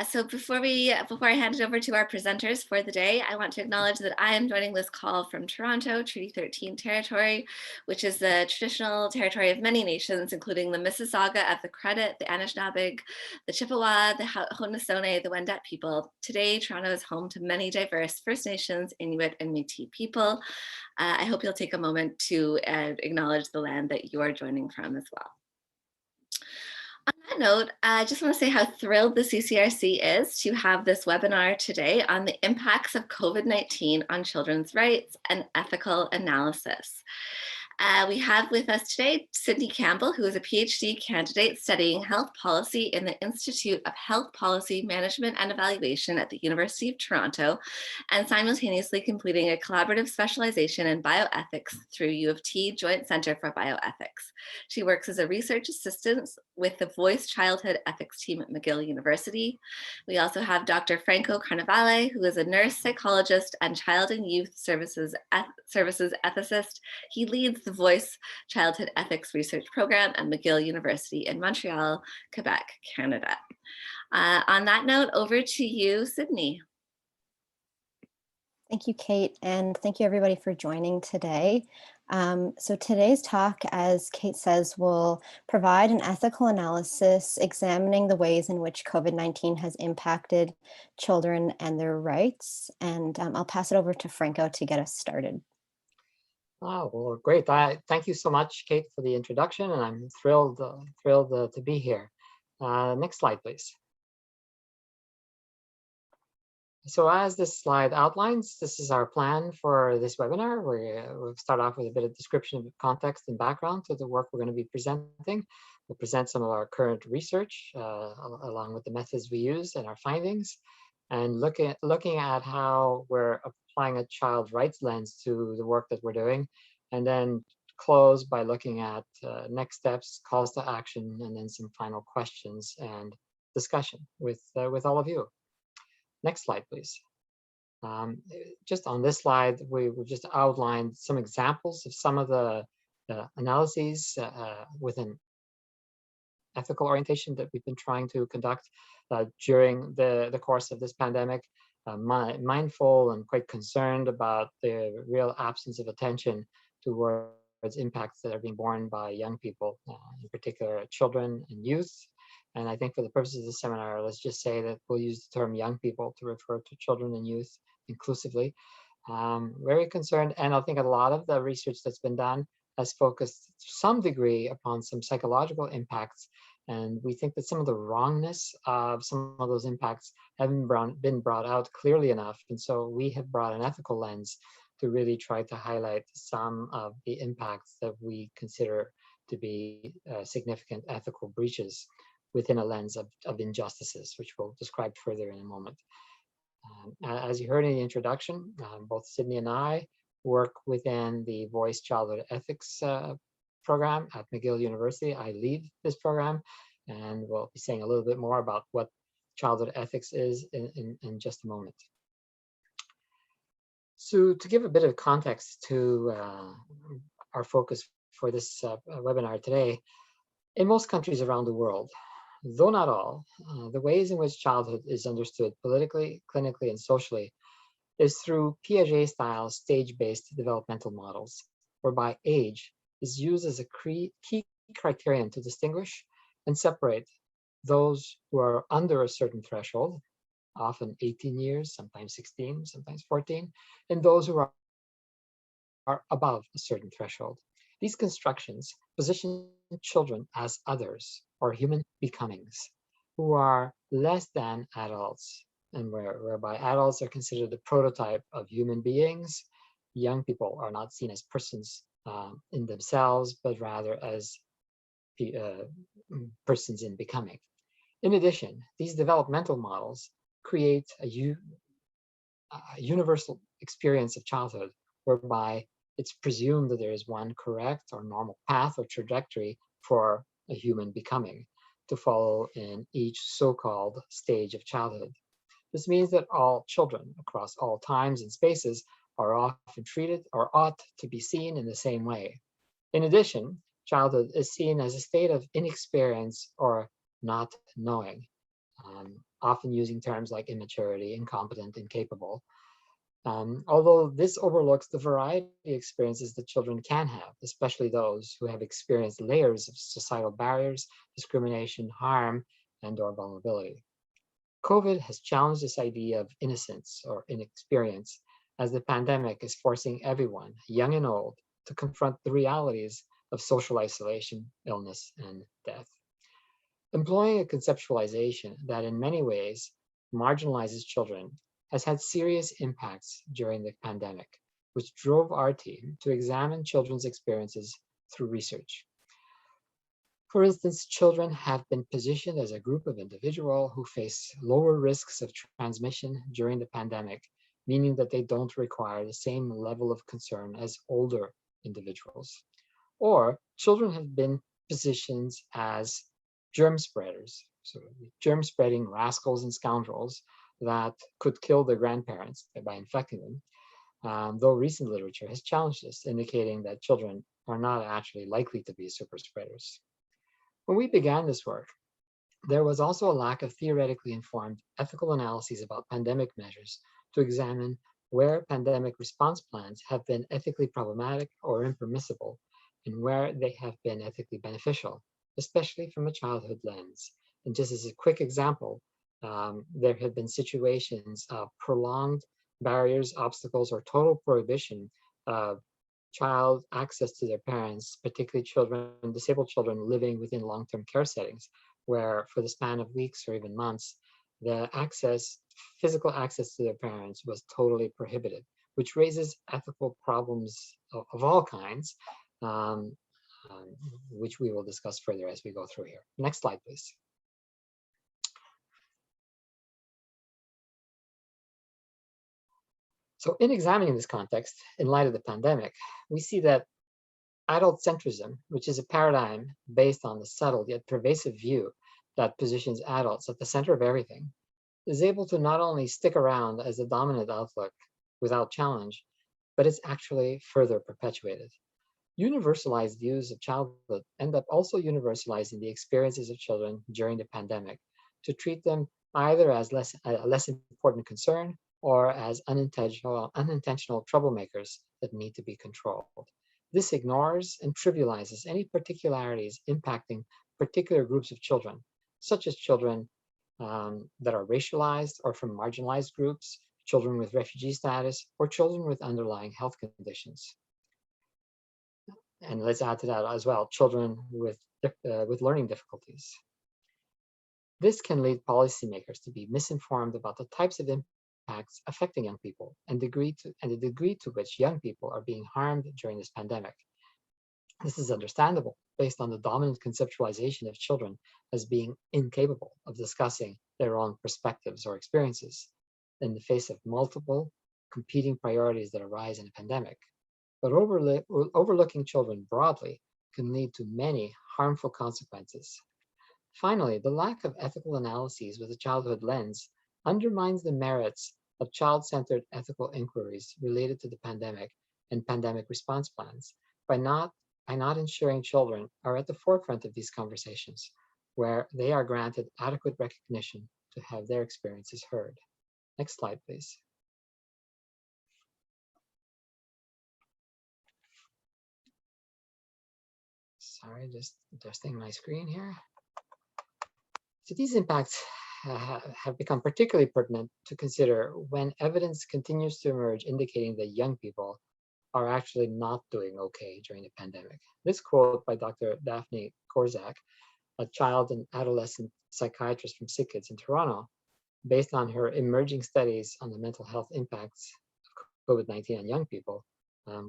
So before I hand it over to our presenters for the day, I want to acknowledge that I am joining this call from Toronto, Treaty 13 territory, which is the traditional territory of many nations, including the Mississauga of the Credit, the Anishinaabe, the Chippewa, the Haudenosaunee, the Wendat people. Today, Toronto is home to many diverse First Nations, Inuit, and Métis people. I hope you'll take a moment to acknowledge the land that you are joining from as well. On that note, I just want to say how thrilled the CCRC is to have this webinar today on the impacts of COVID-19 on children's rights and ethical analysis. We have with us today Sidney Campbell, who is a PhD candidate studying health policy in the Institute of Health Policy Management and Evaluation at the University of Toronto, and simultaneously completing a collaborative specialization in bioethics through U of T Joint Center for Bioethics. She works as a research assistant with the Voice Childhood Ethics team at McGill University. We also have Dr. Franco Carnevale, who is a nurse, psychologist, and child and youth services ethicist. He leads the Voice Childhood Ethics Research Program at McGill University in Montreal, Quebec, Canada. On that note, over to you, Sidney. Thank you, Kate, and thank you everybody for joining today. So today's talk, as Kate says, will provide an ethical analysis examining the ways in which COVID-19 has impacted children and their rights. And I'll pass it over to Franco to get us started. Oh, well, great. Thank you so much, Kate, for the introduction, and I'm thrilled to be here. Next slide, please. So as this slide outlines, this is our plan for this webinar. We'll start off with a bit of description of context and background to the work we're going to be presenting. We'll present some of our current research along with the methods we use and our findings, and looking at how we're applying a child rights lens to the work that we're doing, and then close by looking at next steps, calls to action, and then some final questions and discussion with all of you. Next slide, please. Just on this slide, we've just outlined some examples of some of the analyses with an ethical orientation that we've been trying to conduct during the course of this pandemic. Mindful and quite concerned about the real absence of attention towards impacts that are being borne by young people, in particular children and youth. And I think for the purposes of the seminar, let's just say that we'll use the term young people to refer to children and youth inclusively. Very concerned, and I think a lot of the research that's been done has focused to some degree upon some psychological impacts. And we think that some of the wrongness of some of those impacts haven't been brought out clearly enough. And so we have brought an ethical lens to really try to highlight some of the impacts that we consider to be significant ethical breaches within a lens of injustices, which we'll describe further in a moment. As you heard in the introduction, both Sidney and I work within the Voice Childhood Ethics program at McGill University. I lead this program, and we'll be saying a little bit more about what childhood ethics is in just a moment. So to give a bit of context to our focus for this webinar today, in most countries around the world, though not all, the ways in which childhood is understood politically, clinically, and socially is through Piaget-style stage-based developmental models, whereby age is used as a key criterion to distinguish and separate those who are under a certain threshold, often 18 years, sometimes 16, sometimes 14, and those who are above a certain threshold. These constructions position children as others, or human becomings, who are less than adults, and whereby adults are considered the prototype of human beings. Young people are not seen as persons in themselves, but rather as persons in becoming. In addition, these developmental models create a universal experience of childhood, whereby it's presumed that there is one correct or normal path or trajectory for a human becoming to follow in each so-called stage of childhood. This means that all children across all times and spaces are often treated or ought to be seen in the same way. In addition, childhood is seen as a state of inexperience or not knowing. often using terms like immaturity, incompetent, incapable. Although this overlooks the variety of experiences that children can have, especially those who have experienced layers of societal barriers, discrimination, harm, and/or vulnerability. COVID has challenged this idea of innocence or inexperience, as the pandemic is forcing everyone, young and old, to confront the realities of social isolation, illness, and death. Employing a conceptualization that in many ways marginalizes children has had serious impacts during the pandemic, which drove our team to examine children's experiences through research. For instance, children have been positioned as a group of individuals who face lower risks of transmission during the pandemic, meaning that they don't require the same level of concern as older individuals. Or children have been positioned as germ spreaders, so germ spreading rascals and scoundrels that could kill their grandparents by infecting them, though recent literature has challenged this, indicating that children are not actually likely to be super spreaders. When we began this work, there was also a lack of theoretically informed ethical analyses about pandemic measures to examine where pandemic response plans have been ethically problematic or impermissible, and where they have been ethically beneficial, especially from a childhood lens. And just as a quick example, there have been situations of prolonged barriers, obstacles, or total prohibition of child access to their parents, particularly children, disabled children living within long-term care settings, where for the span of weeks or even months, the physical access to their parents was totally prohibited, which raises ethical problems of all kinds, um, which we will discuss further as we go through here. Next slide, please. So in examining this context, in light of the pandemic, we see that adult centrism, which is a paradigm based on the subtle yet pervasive view that positions adults at the center of everything, is able to not only stick around as the dominant outlook without challenge, but it's actually further perpetuated. Universalized views of childhood end up also universalizing the experiences of children during the pandemic to treat them either as a less important concern or as unintentional troublemakers that need to be controlled. This ignores and trivializes any particularities impacting particular groups of children, such as children that are racialized or from marginalized groups, children with refugee status, or children with underlying health conditions. And let's add to that as well, children with learning difficulties. This can lead policymakers to be misinformed about the types of impacts affecting young people and the degree to which young people are being harmed during this pandemic. This is understandable based on the dominant conceptualization of children as being incapable of discussing their own perspectives or experiences in the face of multiple competing priorities that arise in a pandemic. But overlooking children broadly can lead to many harmful consequences. Finally, the lack of ethical analyses with a childhood lens undermines the merits of child-centered ethical inquiries related to the pandemic and pandemic response plans by not ensuring children are at the forefront of these conversations, where they are granted adequate recognition to have their experiences heard. Next slide, please. Sorry, just adjusting my screen here. So these impacts have become particularly pertinent to consider when evidence continues to emerge indicating that young people are actually not doing okay during the pandemic. This quote by Dr. Daphne Korzak, a child and adolescent psychiatrist from Sick Kids in Toronto, based on her emerging studies on the mental health impacts of COVID-19 on young people,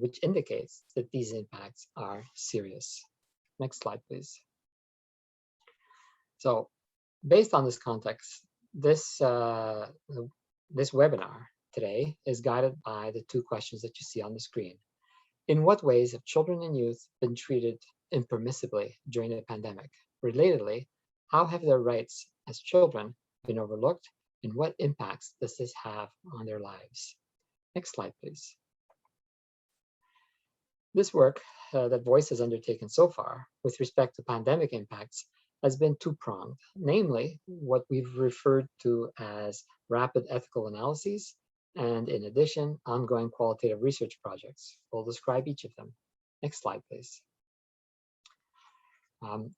which indicates that these impacts are serious. Next slide, please. So, based on this context, this webinar today is guided by the two questions that you see on the screen. In what ways have children and youth been treated impermissibly during the pandemic? Relatedly, how have their rights as children been overlooked, and what impacts does this have on their lives? Next slide, please. This work that Voice has undertaken so far with respect to pandemic impacts has been two-pronged, namely what we've referred to as rapid ethical analyses, and in addition, ongoing qualitative research projects. We'll describe each of them. Next slide, please.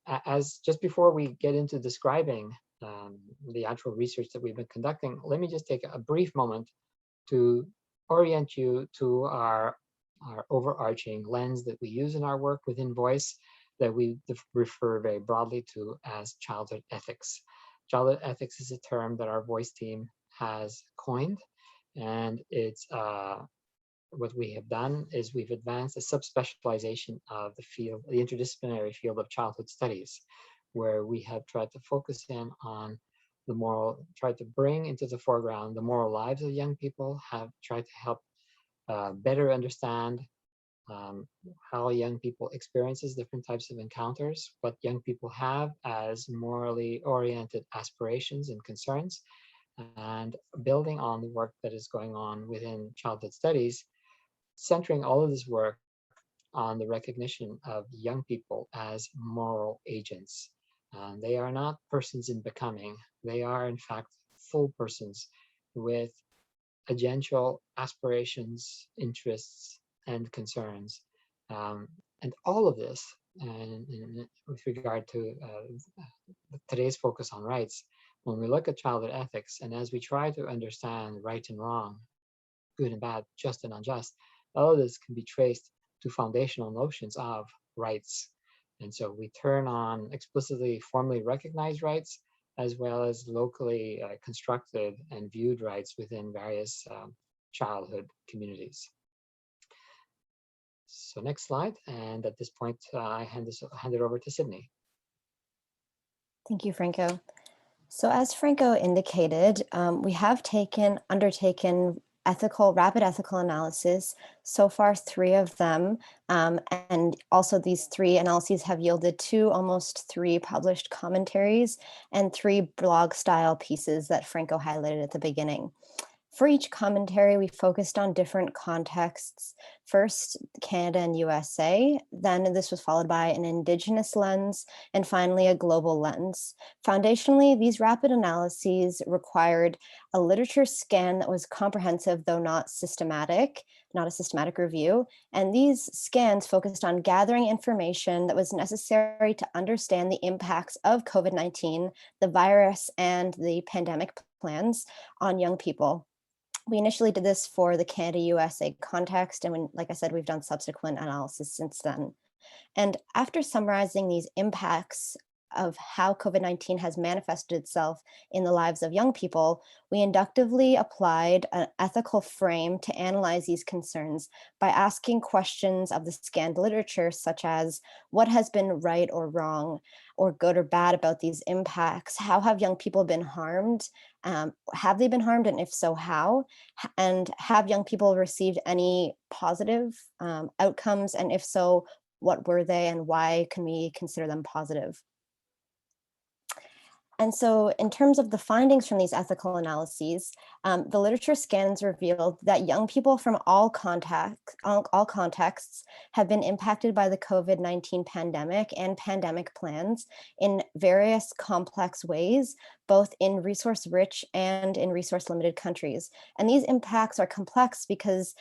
As just before we get into describing the actual research that we've been conducting, let me just take a brief moment to orient you to our overarching lens that we use in our work within Voice, that we refer very broadly to as childhood ethics. Childhood ethics is a term that our Voice team has coined, and it's what we have done is we've advanced a subspecialization of the field, the interdisciplinary field of childhood studies, where we have tried to focus in on the moral, tried to bring into the foreground the moral lives of young people, have tried to help better understand how young people experiences different types of encounters, what young people have as morally oriented aspirations and concerns, and building on the work that is going on within childhood studies, centering all of this work on the recognition of young people as moral agents. They are not persons in becoming. They are, in fact, full persons with agential aspirations, interests, and concerns. And all of this, and with regard to today's focus on rights, when we look at childhood ethics, and as we try to understand right and wrong, good and bad, just and unjust, all of this can be traced to foundational notions of rights. And so we turn on explicitly formally recognized rights, as well as locally constructed and viewed rights within various childhood communities. So next slide, and at this point, I hand it over to Sidney. Thank you, Franco. So as Franco indicated, we have undertaken rapid ethical analysis, so far 3 of them, and also these 3 analyses have yielded almost 3 published commentaries and 3 blog style pieces that Franco highlighted at the beginning. For each commentary, we focused on different contexts. First, Canada and USA, then this was followed by an Indigenous lens, and finally a global lens. Foundationally, these rapid analyses required a literature scan that was comprehensive, though not a systematic review. And these scans focused on gathering information that was necessary to understand the impacts of COVID-19, the virus, and the pandemic plans on young people. We initially did this for the Canada-USA context, and like I said, we've done subsequent analysis since then. And after summarizing these impacts of how COVID-19 has manifested itself in the lives of young people, we inductively applied an ethical frame to analyze these concerns by asking questions of the scanned literature, such as what has been right or wrong, or good or bad about these impacts? How have young people been harmed? Have they been harmed, and if so, how? And have young people received any positive outcomes? And if so, what were they, and why can we consider them positive? And so in terms of the findings from these ethical analyses, the literature scans revealed that young people from all contexts have been impacted by the COVID-19 pandemic and pandemic plans in various complex ways, both in resource-rich and in resource-limited countries. And these impacts are complex because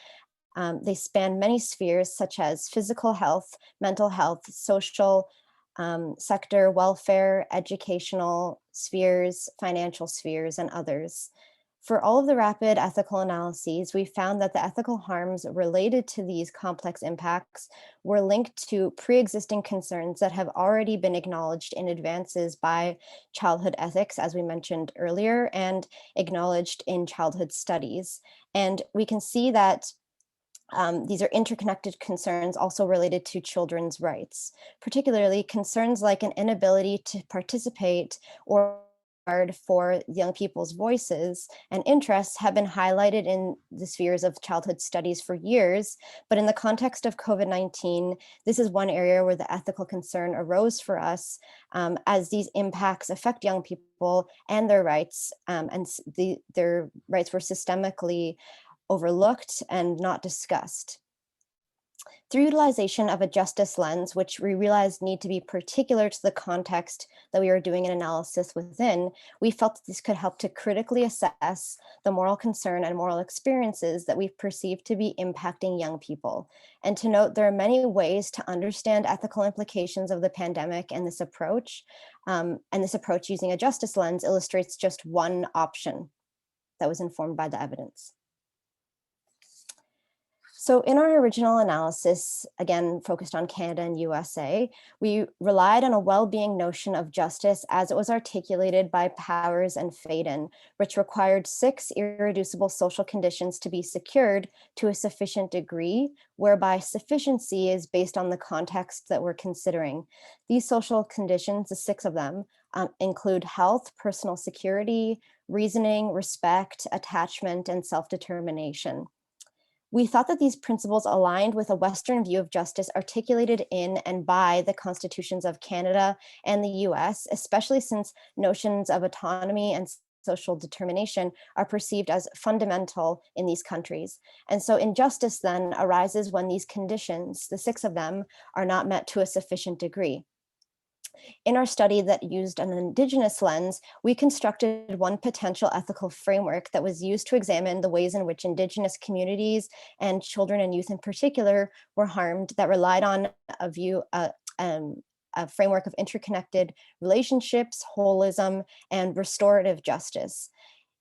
they span many spheres, such as physical health, mental health, social sector, welfare, educational spheres, financial spheres, and others. For all of the rapid ethical analyses, we found that the ethical harms related to these complex impacts were linked to pre-existing concerns that have already been acknowledged in advances by childhood ethics, as we mentioned earlier, and acknowledged in childhood studies. And we can see that these are interconnected concerns also related to children's rights, particularly concerns like an inability to participate or for young people's voices and interests have been highlighted in the spheres of childhood studies for years. But in the context of COVID-19, this is one area where the ethical concern arose for us as these impacts affect young people and their rights, and their rights were systemically overlooked and not discussed. Through utilization of a justice lens, which we realized need to be particular to the context that we were doing an analysis within, we felt that this could help to critically assess the moral concern and moral experiences that we perceive to be impacting young people. And to note, there are many ways to understand ethical implications of the pandemic and this approach using a justice lens illustrates just one option that was informed by the evidence. So in our original analysis, again, focused on Canada and USA, we relied on a well-being notion of justice as it was articulated by Powers and Faden, which required 6 irreducible social conditions to be secured to a sufficient degree, whereby sufficiency is based on the context that we're considering. These social conditions, the 6 of them, include health, personal security, reasoning, respect, attachment, and self-determination. We thought that these principles aligned with a Western view of justice articulated in and by the constitutions of Canada and the US, especially since notions of autonomy and social determination are perceived as fundamental in these countries. And so injustice then arises when these conditions, the 6 of them, are not met to a sufficient degree. In our study that used an Indigenous lens, we constructed one potential ethical framework that was used to examine the ways in which Indigenous communities and children and youth in particular were harmed, that relied on a framework of interconnected relationships, holism, and restorative justice.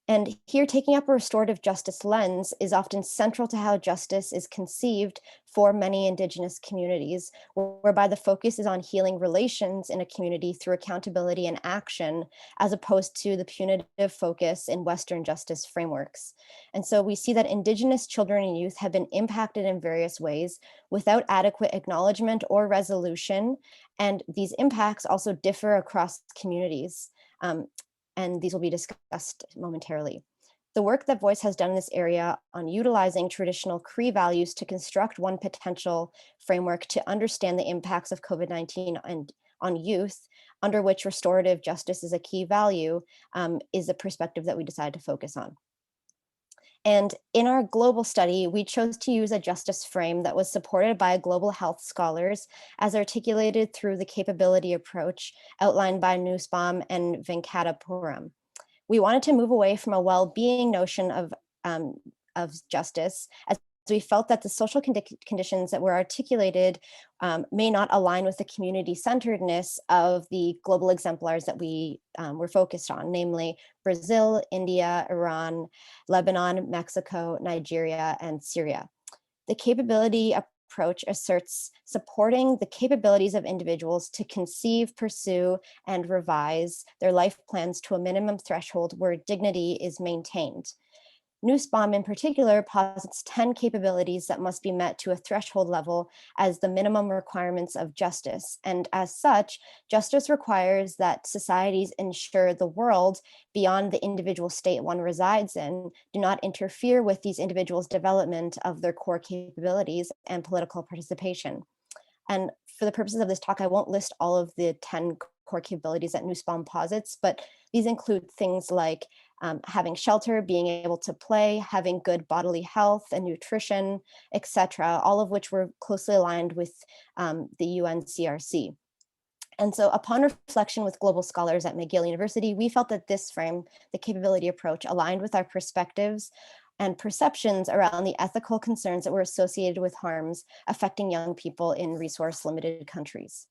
And here, taking up a restorative justice lens is often central to how justice is conceived for many Indigenous communities, whereby the focus is on healing relations in a community through accountability and action, as opposed to the punitive focus in Western justice frameworks. And so we see that Indigenous children and youth have been impacted in various ways without adequate acknowledgement or resolution, and these impacts also differ across communities. And these will be discussed momentarily. The work that Voice has done in this area on utilizing traditional Cree values to construct one potential framework to understand the impacts of COVID-19 and on youth, under which restorative justice is a key value, is the perspective that we decided to focus on. And in our global study, we chose to use a justice frame that was supported by global health scholars as articulated through the capability approach outlined by Nussbaum and Venkatapuram. We wanted to move away from a well-being notion of justice, as we felt that the social conditions that were articulated may not align with the community-centeredness of the global exemplars that we were focused on, namely Brazil, India, Iran, Lebanon, Mexico, Nigeria, and Syria. The capability approach asserts supporting the capabilities of individuals to conceive, pursue, and revise their life plans to a minimum threshold where dignity is maintained. Nussbaum in particular posits 10 capabilities that must be met to a threshold level as the minimum requirements of justice. And as such, justice requires that societies ensure the world beyond the individual state one resides in do not interfere with these individuals' development of their core capabilities and political participation. And for the purposes of this talk, I won't list all of the 10 core capabilities that Nussbaum posits, but these include things like having shelter, being able to play, having good bodily health and nutrition, etc., all of which were closely aligned with the UN CCRC. And so upon reflection with global scholars at McGill University, we felt that this frame, the capability approach, aligned with our perspectives and perceptions around the ethical concerns that were associated with harms affecting young people in resource-limited countries.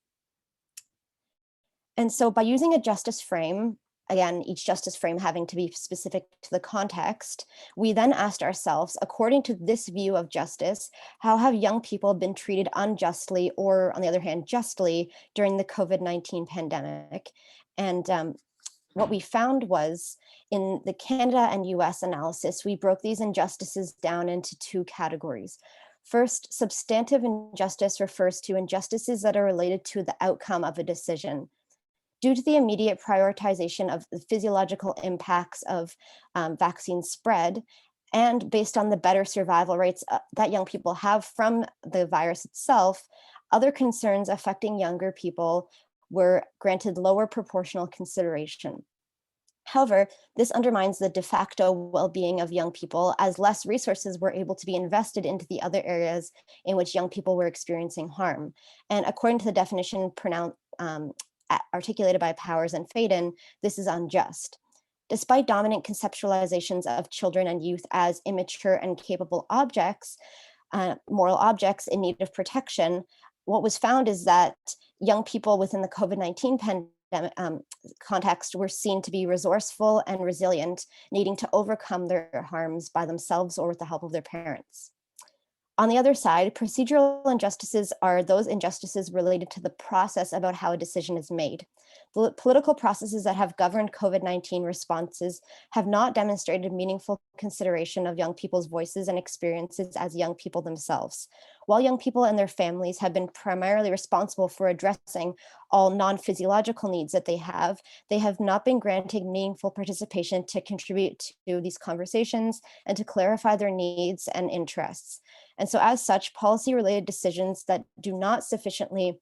And so by using a justice frame, again, each justice frame having to be specific to the context, we then asked ourselves, according to this view of justice, how have young people been treated unjustly or, on the other hand, justly during the COVID-19 pandemic? And what we found was in the Canada and US analysis, we broke these injustices down into 2 categories. First, substantive injustice refers to injustices that are related to the outcome of a decision. Due to the immediate prioritization of the physiological impacts of vaccine spread, and based on the better survival rates that young people have from the virus itself, other concerns affecting younger people were granted lower proportional consideration. However, this undermines the de facto well-being of young people, as less resources were able to be invested into the other areas in which young people were experiencing harm. And according to the definition articulated by Powers and Faden, this is unjust. Despite dominant conceptualizations of children and youth as immature and capable objects, moral objects in need of protection, what was found is that young people within the COVID-19 pandemic context were seen to be resourceful and resilient, needing to overcome their harms by themselves or with the help of their parents. On the other side, procedural injustices are those injustices related to the process about how a decision is made. The political processes that have governed COVID-19 responses have not demonstrated meaningful consideration of young people's voices and experiences as young people themselves. While young people and their families have been primarily responsible for addressing all non-physiological needs that they have not been granted meaningful participation to contribute to these conversations and to clarify their needs and interests. And so as such, policy-related decisions that do not sufficiently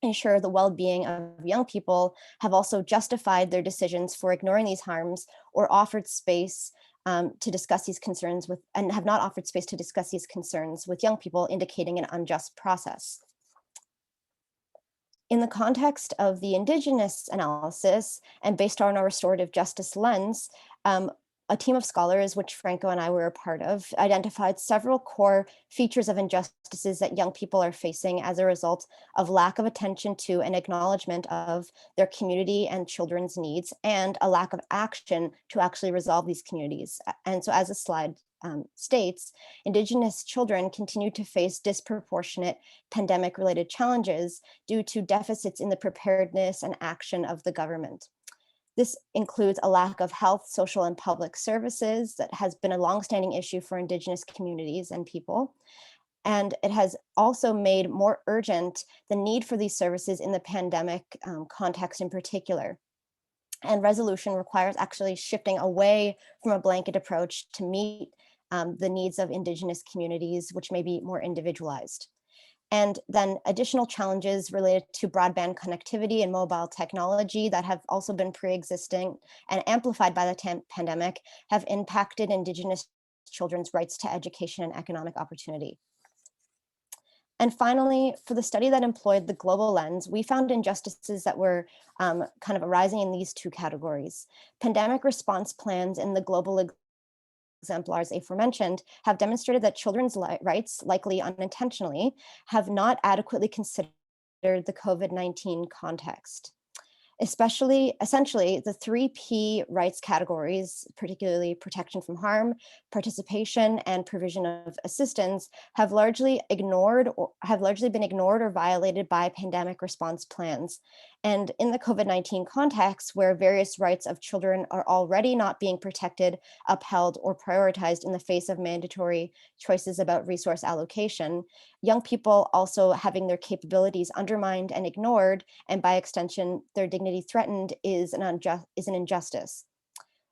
ensure the well-being of young people have also justified their decisions for ignoring these harms or offered space to discuss these concerns with, and have not offered space to discuss these concerns with young people, indicating an unjust process. In the context of the Indigenous analysis, and based on a restorative justice lens, a team of scholars, which Franco and I were a part of, identified several core features of injustices that young people are facing as a result of lack of attention to and acknowledgement of their community and children's needs, and a lack of action to actually resolve these communities. And so as the slide states, Indigenous children continue to face disproportionate pandemic-related challenges due to deficits in the preparedness and action of the government. This includes a lack of health, social, and public services that has been a longstanding issue for Indigenous communities and people. And it has also made more urgent the need for these services in the pandemic context in particular. And resolution requires actually shifting away from a blanket approach to meet the needs of Indigenous communities, which may be more individualized. And then additional challenges related to broadband connectivity and mobile technology that have also been pre-existing and amplified by the pandemic have impacted Indigenous children's rights to education and economic opportunity. And finally, for the study that employed the global lens, we found injustices that were kind of arising in these two categories. Pandemic response plans in the global exemplars aforementioned have demonstrated that children's rights, likely unintentionally, have not adequately considered the COVID-19 context. Essentially, the 3P rights categories, particularly protection from harm, participation, and provision of assistance, have largely been ignored or violated by pandemic response plans. And in the COVID-19 context, where various rights of children are already not being protected, upheld, or prioritized in the face of mandatory choices about resource allocation, young people also having their capabilities undermined and ignored, and by extension, their dignity threatened, is an injustice.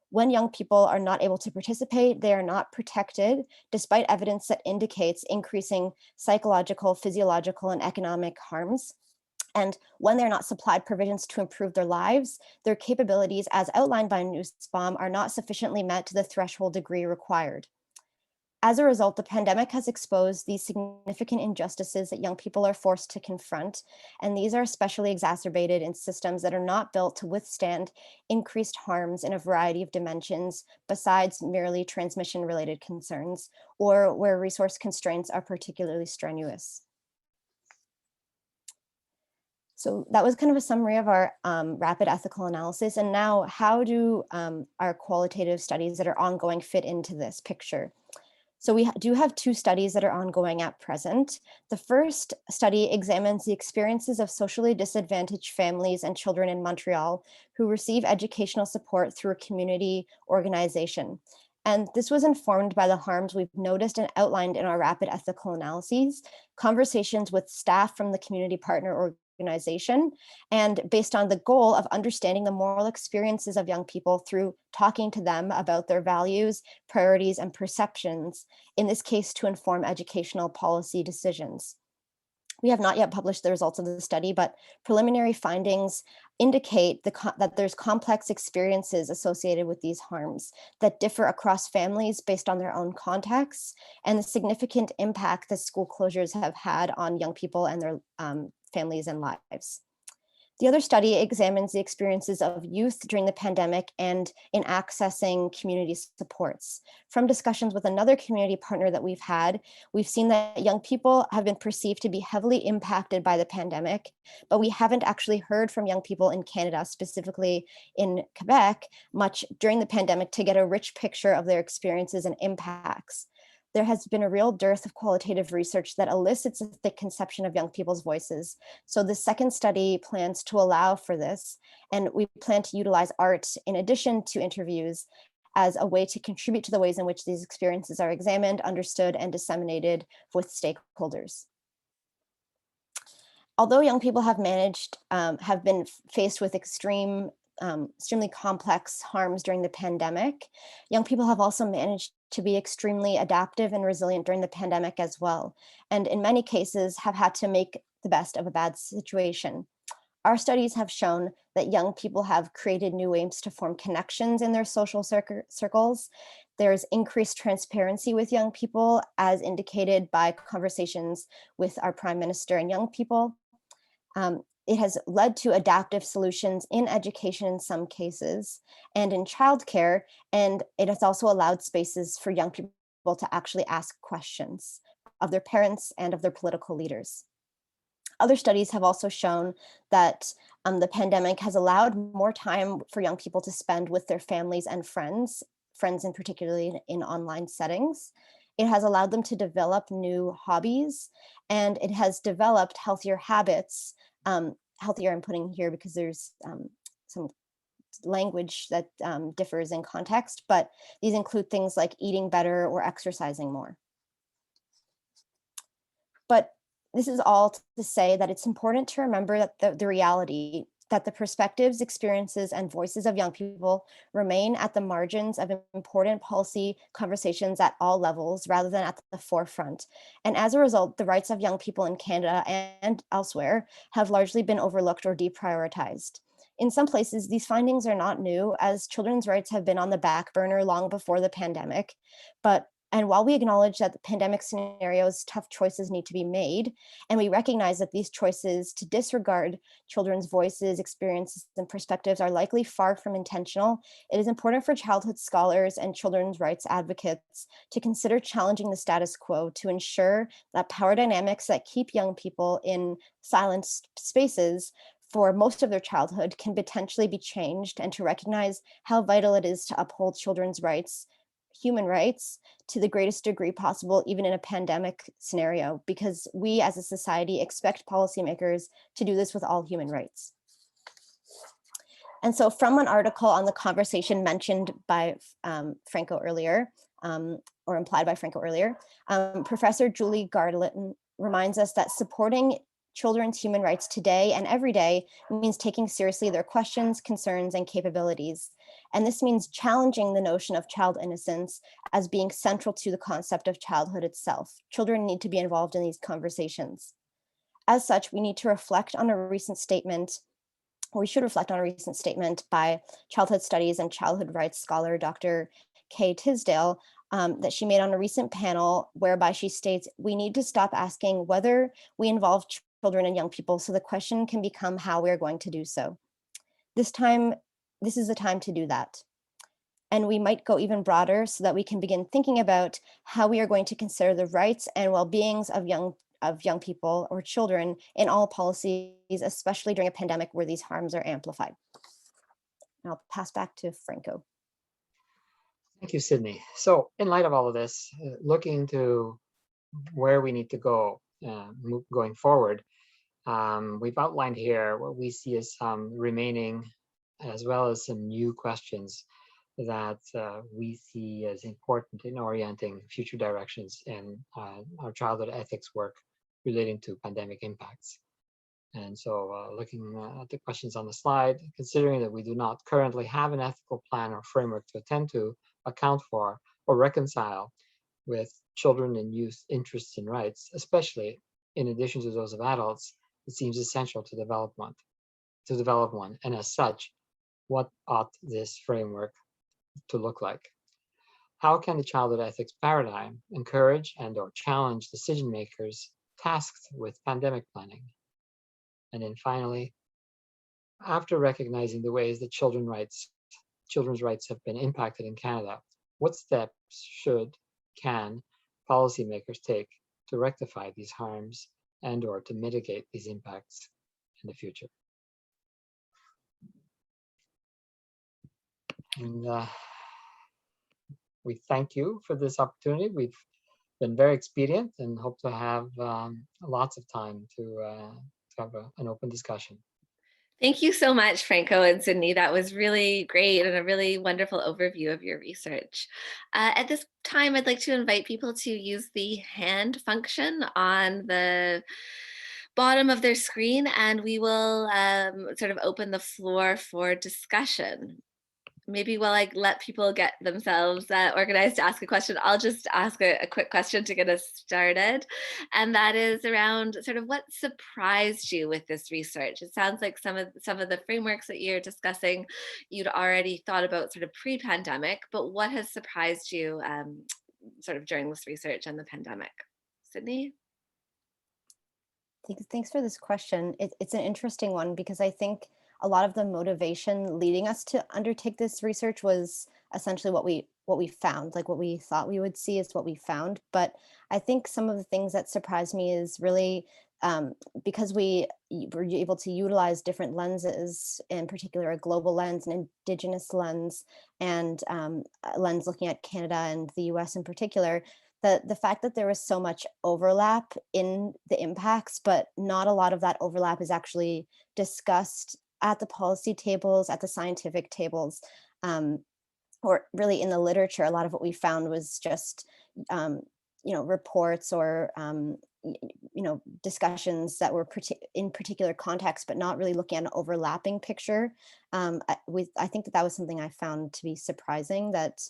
When young people are not able to participate, they are not protected, despite evidence that indicates increasing psychological, physiological, and economic harms. And when they're not supplied provisions to improve their lives, their capabilities, as outlined by Nussbaum, are not sufficiently met to the threshold degree required. As a result, the pandemic has exposed these significant injustices that young people are forced to confront, and these are especially exacerbated in systems that are not built to withstand increased harms in a variety of dimensions besides merely transmission-related concerns, or where resource constraints are particularly strenuous. So that was kind of a summary of our rapid ethical analysis. And now, how do our qualitative studies that are ongoing fit into this picture? So we do have two studies that are ongoing at present. The first study examines the experiences of socially disadvantaged families and children in Montreal who receive educational support through a community organization. And this was informed by the harms we've noticed and outlined in our rapid ethical analyses, conversations with staff from the community partner organization, and based on the goal of understanding the moral experiences of young people through talking to them about their values, priorities, and perceptions, in this case to inform educational policy decisions. We have not yet published the results of the study, but preliminary findings indicate that there's complex experiences associated with these harms that differ across families based on their own contexts, and the significant impact that school closures have had on young people and their families and lives. The other study examines the experiences of youth during the pandemic and in accessing community supports. From discussions with another community partner that we've seen that young people have been perceived to be heavily impacted by the pandemic, but we haven't actually heard from young people in Canada, specifically in Quebec, much during the pandemic to get a rich picture of their experiences and impacts. There has been a real dearth of qualitative research that elicits a thick conception of young people's voices. So the second study plans to allow for this, and we plan to utilize art in addition to interviews as a way to contribute to the ways in which these experiences are examined, understood, and disseminated with stakeholders. Although young people have been faced with extremely complex harms during the pandemic, young people have also managed to be extremely adaptive and resilient during the pandemic as well, and in many cases have had to make the best of a bad situation. Our studies have shown that young people have created new ways to form connections in their social circles. There's increased transparency with young people, as indicated by conversations with our Prime Minister and young people. It has led to adaptive solutions in education in some cases and in childcare, and it has also allowed spaces for young people to actually ask questions of their parents and of their political leaders. Other studies have also shown that the pandemic has allowed more time for young people to spend with their families and friends in particularly in online settings. It has allowed them to develop new hobbies, and it has developed healthier habits. Healthier I'm putting here because there's some language that differs in context, but these include things like eating better or exercising more. But this is all to say that it's important to remember that the reality that the perspectives, experiences, and voices of young people remain at the margins of important policy conversations at all levels rather than at the forefront. And as a result, the rights of young people in Canada and elsewhere have largely been overlooked or deprioritized. In some places, these findings are not new, as children's rights have been on the back burner long before the pandemic. And while we acknowledge that the pandemic scenarios, tough choices need to be made, and we recognize that these choices to disregard children's voices, experiences, and perspectives are likely far from intentional, it is important for childhood scholars and children's rights advocates to consider challenging the status quo to ensure that power dynamics that keep young people in silenced spaces for most of their childhood can potentially be changed, and to recognize how vital it is to uphold children's rights, human rights, to the greatest degree possible, even in a pandemic scenario, because we as a society expect policymakers to do this with all human rights. And so from an article on the conversation mentioned by Franco earlier, or implied by Franco earlier, Professor Julie Garland reminds us that supporting children's human rights today and every day means taking seriously their questions, concerns, and capabilities. And this means challenging the notion of child innocence as being central to the concept of childhood itself. Children need to be involved in these conversations. As such, we need to reflect on a recent statement, or we should reflect on a recent statement by childhood studies and childhood rights scholar Dr. Kay Tisdale that she made on a recent panel, whereby she states, we need to stop asking whether we involve children and young people, so the question can become how we are going to do so. This is the time to do that. And we might go even broader so that we can begin thinking about how we are going to consider the rights and well-beings of young people or children in all policies, especially during a pandemic where these harms are amplified. And I'll pass back to Franco. Thank you, Sidney. So in light of all of this, looking to where we need to go going forward, we've outlined here what we see as some remaining as well as some new questions that we see as important in orienting future directions in our childhood ethics work relating to pandemic impacts. And so looking at the questions on the slide, considering that we do not currently have an ethical plan or framework to attend to, account for, or reconcile with children and youth interests and rights, especially in addition to those of adults, it seems essential to develop one. to develop one, and as such, what ought this framework to look like? How can the childhood ethics paradigm encourage and/or challenge decision makers tasked with pandemic planning? And then finally, after recognizing the ways that children's rights have been impacted in Canada, what steps can policymakers take to rectify these harms and/or to mitigate these impacts in the future? And we thank you for this opportunity. We've been very expedient and hope to have lots of time to have an open discussion. Thank you so much, Franco and Sidney. That was really great and a really wonderful overview of your research. At this time, I'd like to invite people to use the hand function on the bottom of their screen, and we will sort of open the floor for discussion. Maybe while I let people get themselves organized to ask a question, I'll just ask a quick question to get us started. And that is around sort of what surprised you with this research. It sounds like some of the frameworks that you're discussing, you'd already thought about sort of pre-pandemic, but what has surprised you sort of during this research and the pandemic? Sidney? Thanks for this question. It's an interesting one because I think a lot of the motivation leading us to undertake this research was essentially what we found, like what we thought we would see is what we found. But I think some of the things that surprised me is really because we were able to utilize different lenses, in particular a global lens, an Indigenous lens, and a lens looking at Canada and the US in particular. The fact that there was so much overlap in the impacts, but not a lot of that overlap is actually discussed at the policy tables, at the scientific tables, or really in the literature. A lot of what we found was just, reports or, discussions that were in particular context, but not really looking at an overlapping picture. I think that was something I found to be surprising, that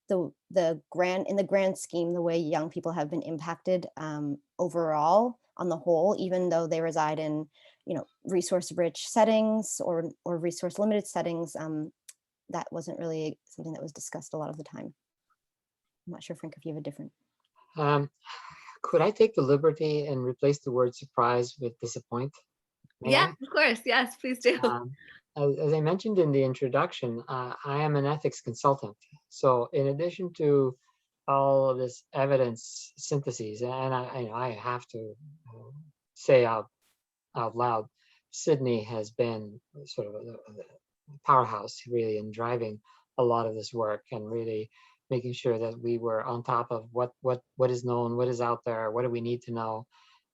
in the grand scheme, the way young people have been impacted overall on the whole, even though they reside in resource-rich settings or resource-limited settings, that wasn't really something that was discussed a lot of the time. I'm not sure, Frank, if you have a different. Could I take the liberty and replace the word surprise with disappoint? Yeah, of course. Yes, please do. As I mentioned in the introduction, I am an ethics consultant. So in addition to all of this evidence syntheses, and I have to say out loud, Sidney has been sort of a powerhouse really in driving a lot of this work and really making sure that we were on top of what is known, what is out there, what do we need to know,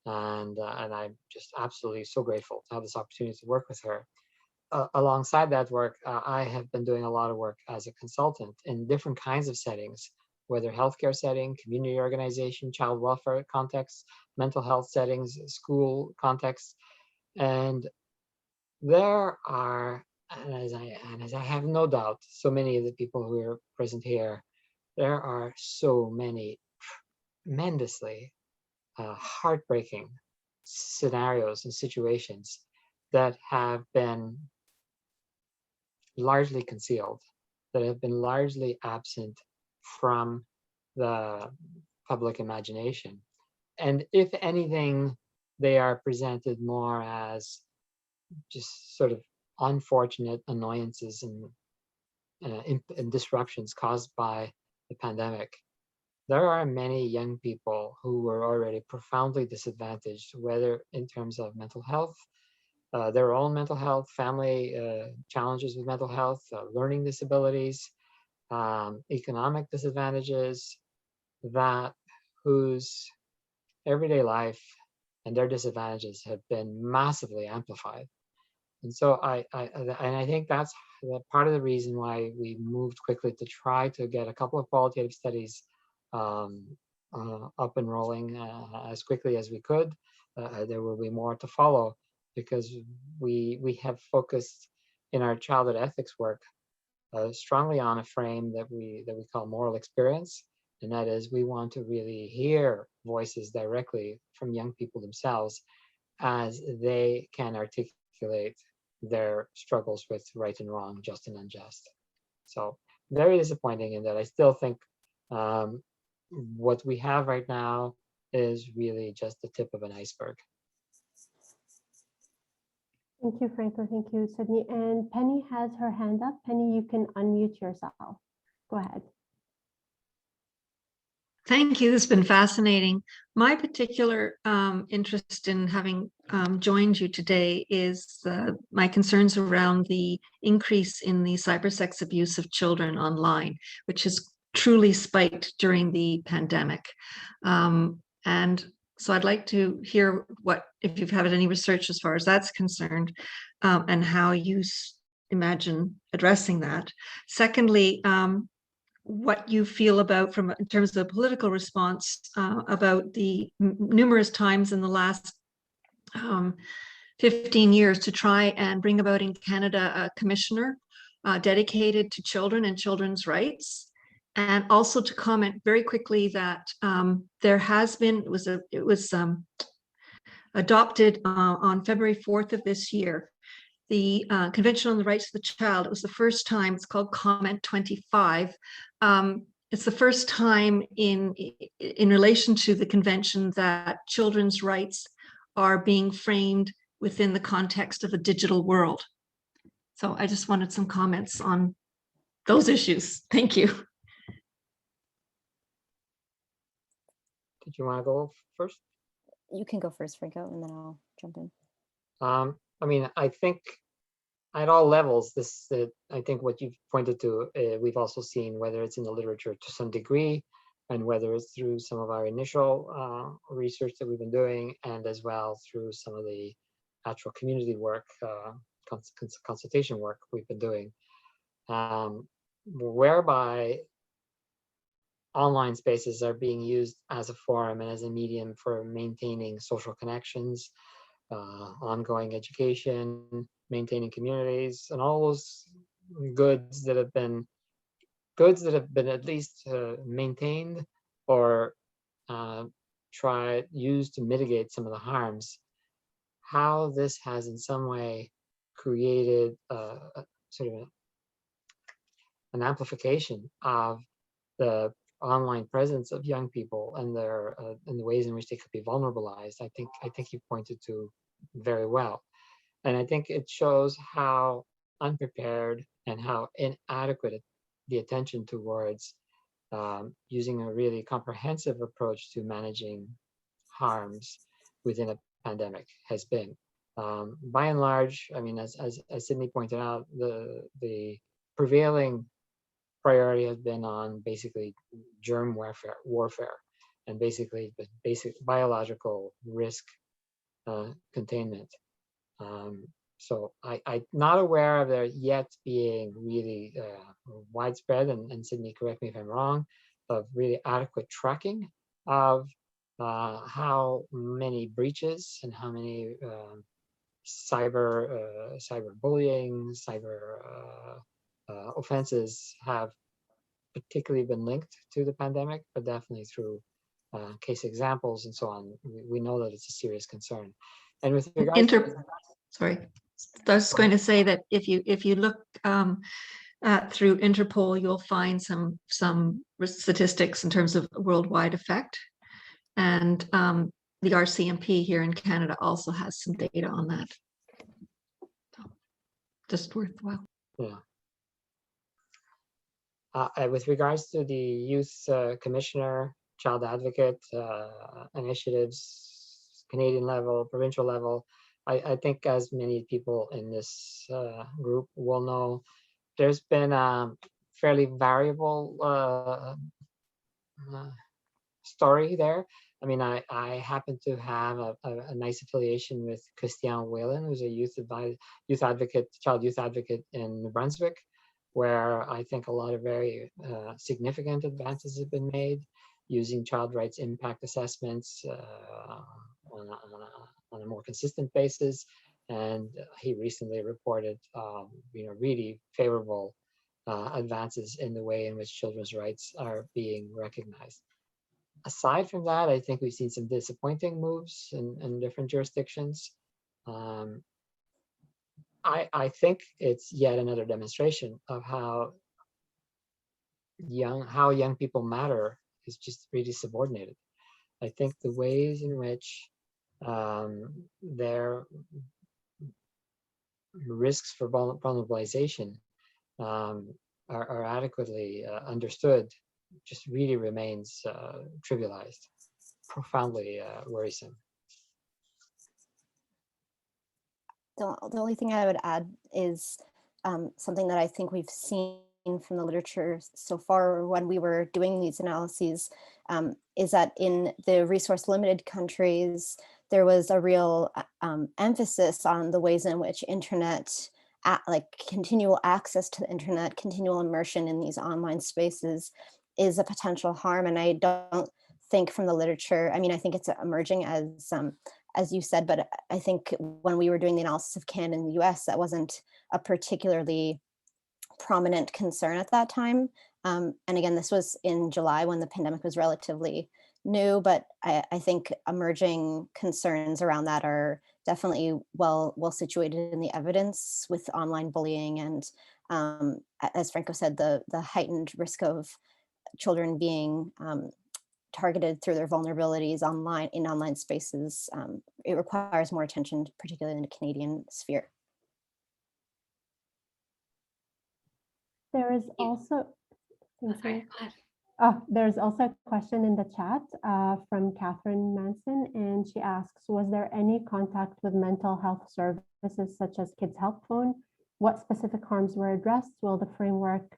and I'm just absolutely so grateful to have this opportunity to work with her. Alongside that work, I have been doing a lot of work as a consultant in different kinds of settings, whether healthcare setting, community organization, child welfare contexts, mental health settings, school contexts. And there are, and as I have no doubt, so many of the people who are present here, there are so many tremendously heartbreaking scenarios and situations that have been largely concealed, that have been largely absent from the public imagination. And if anything, they are presented more as just sort of unfortunate annoyances and disruptions caused by the pandemic. There are many young people who were already profoundly disadvantaged, whether in terms of mental health, their own mental health, family challenges with mental health, learning disabilities, economic disadvantages, that whose everyday life and their disadvantages have been massively amplified. And so I think that's part of the reason why we moved quickly to try to get a couple of qualitative studies up and rolling as quickly as we could. There will be more to follow, because we have focused in our childhood ethics work strongly on a frame that we call moral experience, and that is we want to really hear voices directly from young people themselves as they can articulate their struggles with right and wrong, just and unjust. So very disappointing in that I still think what we have right now is really just the tip of an iceberg. Thank you, Franco. Thank you, Sidney. And Penny has her hand up. Penny, you can unmute yourself. Go ahead. Thank you. This has been fascinating. My particular interest in having joined you today is my concerns around the increase in the cybersex abuse of children online, which has truly spiked during the pandemic. And so I'd like to hear if you've had any research as far as that's concerned, and how you imagine addressing that. Secondly, what you feel about, in terms of political response, about the numerous times in the last 15 years to try and bring about in Canada a commissioner dedicated to children and children's rights. And also to comment very quickly that there has been, it was adopted on February 4th of this year, the Convention on the Rights of the Child. It was the first time, it's called Comment 25. It's the first time in relation to the convention that children's rights are being framed within the context of a digital world. So I just wanted some comments on those issues. Thank you. Did you want to go first? You can go first, Franco, and then I'll jump in. I mean, I think at all levels, I think what you've pointed to, we've also seen, whether it's in the literature to some degree, and whether it's through some of our initial research that we've been doing, and as well through some of the actual community work, consultation work we've been doing, whereby online spaces are being used as a forum and as a medium for maintaining social connections, ongoing education, maintaining communities, and all those goods that have been at least maintained or used to mitigate some of the harms. How this has in some way created sort of an amplification of the online presence of young people and their and the ways in which they could be vulnerabilized, I think you pointed to very well. And I think it shows how unprepared and how inadequate the attention towards using a really comprehensive approach to managing harms within a pandemic has been. By and large, I mean, as Sidney pointed out, the prevailing priority has been on basically germ warfare and basically basic biological risk containment. So I'm not aware of there yet being really widespread, and Sidney, correct me if I'm wrong, of really adequate tracking of how many breaches and how many cyberbullying, cyber offenses have particularly been linked to the pandemic, but definitely through case examples and so on. We know that it's a serious concern. And with regards Sorry, I was going to say that if you look through Interpol, you'll find some statistics in terms of worldwide effect, and the RCMP here in Canada also has some data on that. So, just worthwhile. Yeah. With regards to the youth commissioner, child advocate initiatives, Canadian level, provincial level, I think as many people in this group will know, there's been a fairly variable story there. I mean, I happen to have a nice affiliation with Christian Whalen, who's a child youth advocate in New Brunswick, where I think a lot of very significant advances have been made using child rights impact assessments on a more consistent basis. And he recently reported, really favorable advances in the way in which children's rights are being recognized. Aside from that, I think we've seen some disappointing moves in different jurisdictions. I think it's yet another demonstration of how young people matter is just really subordinated. I think the ways in which their risks for vulnerabilization are adequately understood just really remains trivialized, profoundly worrisome. The only thing I would add is something that I think we've seen from the literature so far when we were doing these analyses is that in the resource limited countries, there was a real emphasis on the ways in which internet, like continual access to the internet, continual immersion in these online spaces is a potential harm. And I don't think from the literature, I mean, I think it's emerging as you said, but I think when we were doing the analysis of Canada and the US, that wasn't a particularly prominent concern at that time. And again, this was in July when the pandemic was relatively new, but I think emerging concerns around that are definitely well situated in the evidence with online bullying and, as Franco said, the heightened risk of children being targeted through their vulnerabilities online in online spaces. It requires more attention, particularly in the Canadian sphere. There is you. also, Oh, sorry, go ahead. there's also a question in the chat from Catherine Manson, and she asks, was there any contact with mental health services such as Kids Help Phone? What specific harms were addressed? Will the framework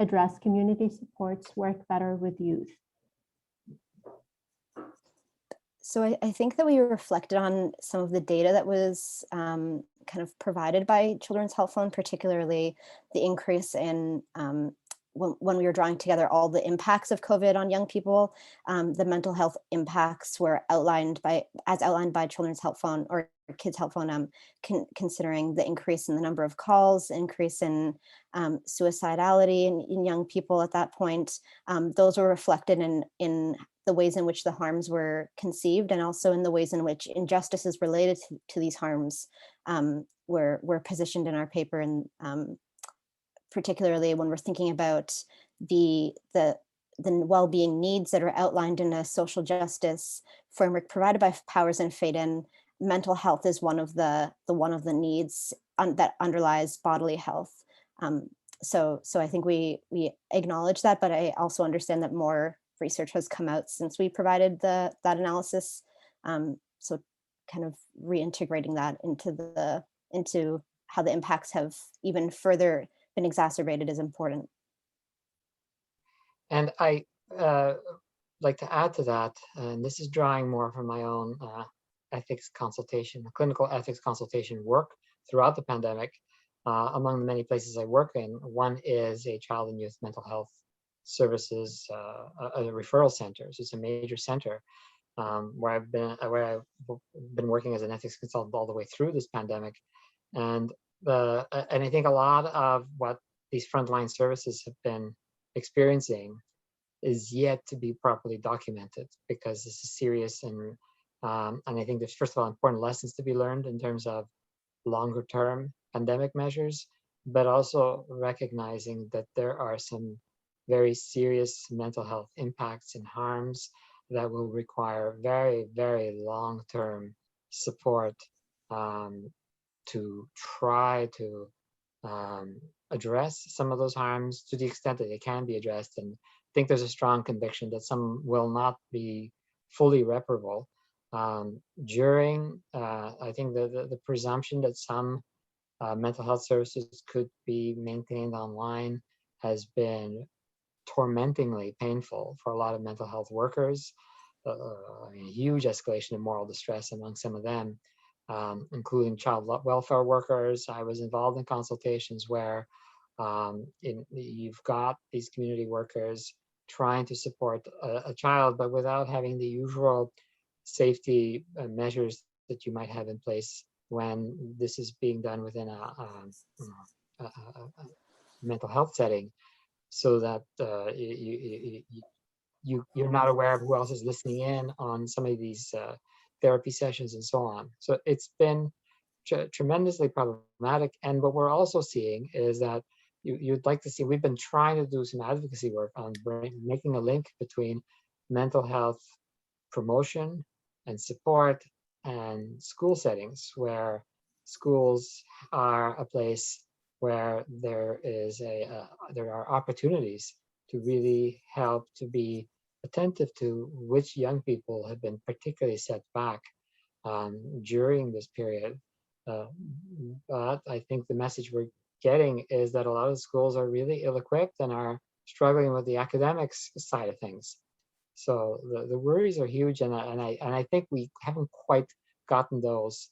address community supports work better with youth? So I think that we reflected on some of the data that was kind of provided by Children's Health Phone, particularly the increase in when we were drawing together all the impacts of COVID on young people. The mental health impacts were outlined by Children's Health Phone or Kids Help Phone, considering the increase in the number of calls, increase in suicidality in young people at that point. Those were reflected in the ways in which the harms were conceived, and also in the ways in which injustices related to these harms were positioned in our paper. And particularly when we're thinking about the well-being needs that are outlined in a social justice framework provided by Powers and Faden, mental health is one of the needs that underlies bodily health. So I think we acknowledge that, but I also understand that more research has come out since we provided that analysis. So kind of reintegrating that into how the impacts have even further been exacerbated is important. And I like to add to that, and this is drawing more from my own ethics consultation, clinical ethics consultation work throughout the pandemic. Among the many places I work in, one is a child and youth mental health services a referral center. So it's a major center where I've been working as an ethics consultant all the way through this pandemic, and I think a lot of what these frontline services have been experiencing is yet to be properly documented, because this is serious, and I think there's, first of all, important lessons to be learned in terms of longer term pandemic measures, but also recognizing that there are some very serious mental health impacts and harms that will require very, very long-term support to try to address some of those harms to the extent that they can be addressed. And I think there's a strong conviction that some will not be fully reparable. During, I think the presumption that some mental health services could be maintained online has been tormentingly painful for a lot of mental health workers. I mean, a huge escalation of moral distress among some of them, including child welfare workers. I was involved in consultations where you've got these community workers trying to support a child, but without having the usual safety measures that you might have in place when this is being done within a mental health setting, so that you're not aware of who else is listening in on some of these therapy sessions and so on. So it's been tremendously problematic. And what we're also seeing is that you'd like to see, we've been trying to do some advocacy work on making a link between mental health promotion and support and school settings, where schools are a place where there are opportunities to really help to be attentive to which young people have been particularly set back during this period. But I think the message we're getting is that a lot of schools are really ill-equipped and are struggling with the academics side of things. So the worries are huge, and I think we haven't quite gotten those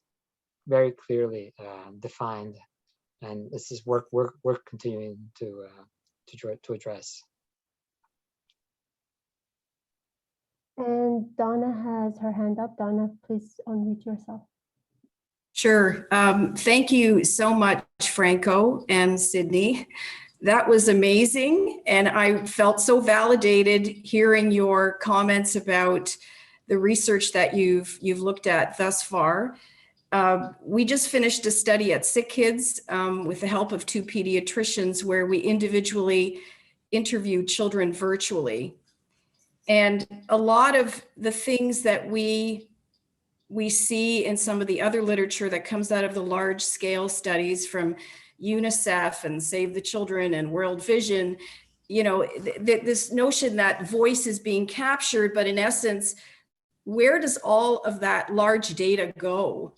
very clearly defined, and this is work we're continuing to address. And Donna has her hand up. Donna, please unmute yourself. Sure. Thank you so much, Franco and Sidney. That was amazing. And I felt so validated hearing your comments about the research that you've looked at thus far. We just finished a study at Sick Kids with the help of 2 pediatricians where we individually interviewed children virtually. And a lot of the things that we see in some of the other literature that comes out of the large scale studies from UNICEF and Save the Children and World Vision, you know, this notion that voice is being captured, but in essence, where does all of that large data go?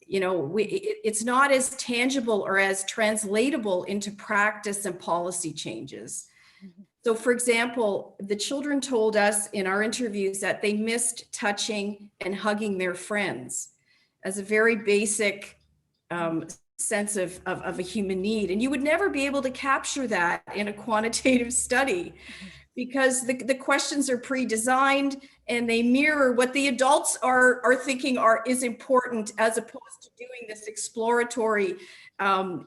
You know, it's not as tangible or as translatable into practice and policy changes. So for example, the children told us in our interviews that they missed touching and hugging their friends as a very basic sense of a human need. And you would never be able to capture that in a quantitative study because the questions are pre-designed and they mirror what the adults are thinking is important, as opposed to doing this exploratory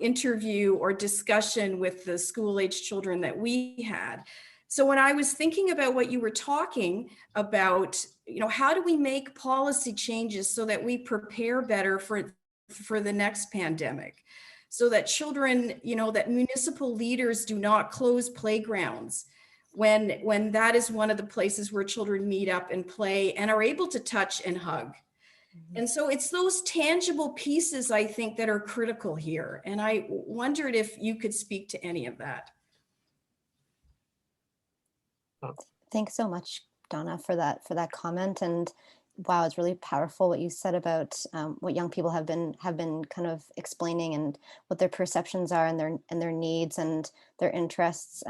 interview or discussion with the school-age children that we had. So when I was thinking about what you were talking about, you know, how do we make policy changes so that we prepare better for the next pandemic, so that children, you know, that municipal leaders do not close playgrounds when that is one of the places where children meet up and play and are able to touch and hug. And so it's those tangible pieces, I think, that are critical here. And I wondered if you could speak to any of that. Thanks so much, Donna, for that comment. And wow, it's really powerful what you said about what young people have been kind of explaining and what their perceptions are and their needs and their interests.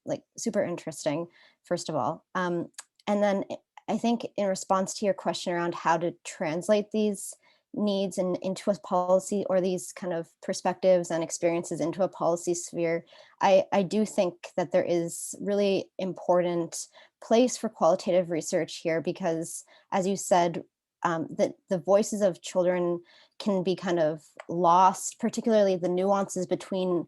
Like super interesting, first of all. And then I think in response to your question around how to translate these needs into a policy, or these kind of perspectives and experiences into a policy sphere, I do think that there is really important place for qualitative research here, because as you said, that the voices of children can be kind of lost, particularly the nuances between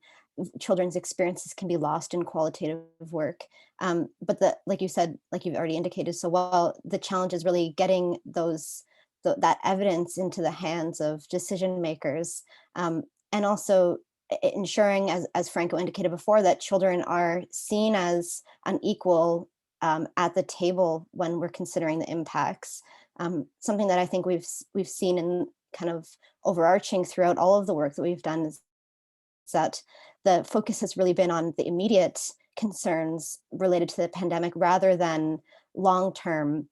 children's experiences can be lost in qualitative work. But like you said, like you've already indicated so well, the challenge is really getting that evidence into the hands of decision makers, and also ensuring, as Franco indicated before, that children are seen as an equal at the table when we're considering the impacts. Something that I think we've seen in kind of overarching throughout all of the work that we've done is that the focus has really been on the immediate concerns related to the pandemic, rather than long-term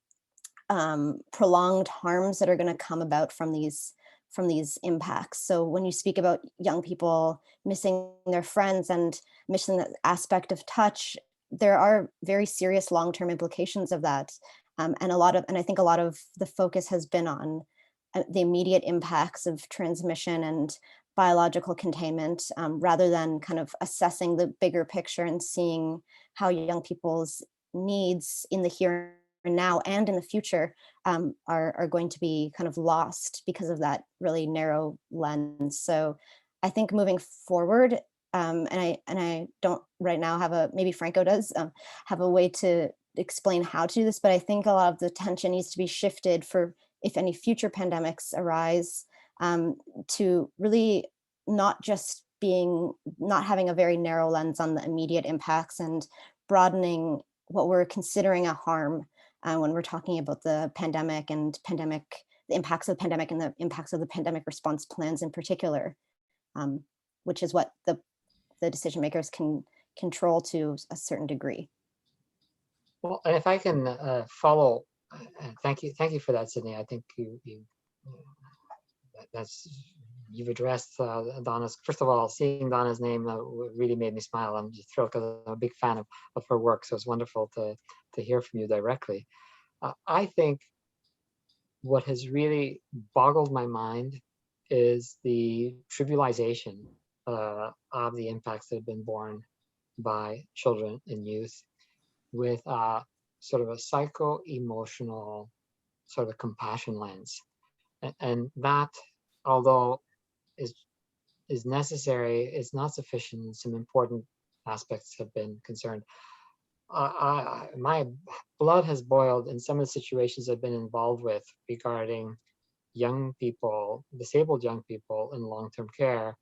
prolonged harms that are going to come about from these impacts. So when you speak about young people missing their friends and missing that aspect of touch, there are very serious long-term implications of that. And I think a lot of the focus has been on the immediate impacts of transmission and biological containment, rather than kind of assessing the bigger picture and seeing how young people's needs in the here and now and in the future are going to be kind of lost because of that really narrow lens. So I think moving forward, and I don't right now have maybe Franco does have a way to explain how to do this, but I think a lot of the tension needs to be shifted for if any future pandemics arise, to really not having a very narrow lens on the immediate impacts and broadening what we're considering a harm when we're talking about the pandemic and the impacts of the pandemic and the impacts of the pandemic response plans in particular, which is what the decision makers can control to a certain degree. Well, and if I can follow, thank you for that, Sidney. I think you've addressed Donna's. First of all, seeing Donna's name really made me smile. I'm just thrilled because I'm a big fan of her work. So it's wonderful to hear from you directly. I think what has really boggled my mind is the trivialization of the impacts that have been borne by children and youth with sort of a psycho-emotional sort of compassion lens. And that, although is necessary, is not sufficient. Some important aspects have been concerned. My blood has boiled in some of the situations I've been involved with regarding young people, disabled young people in long-term care,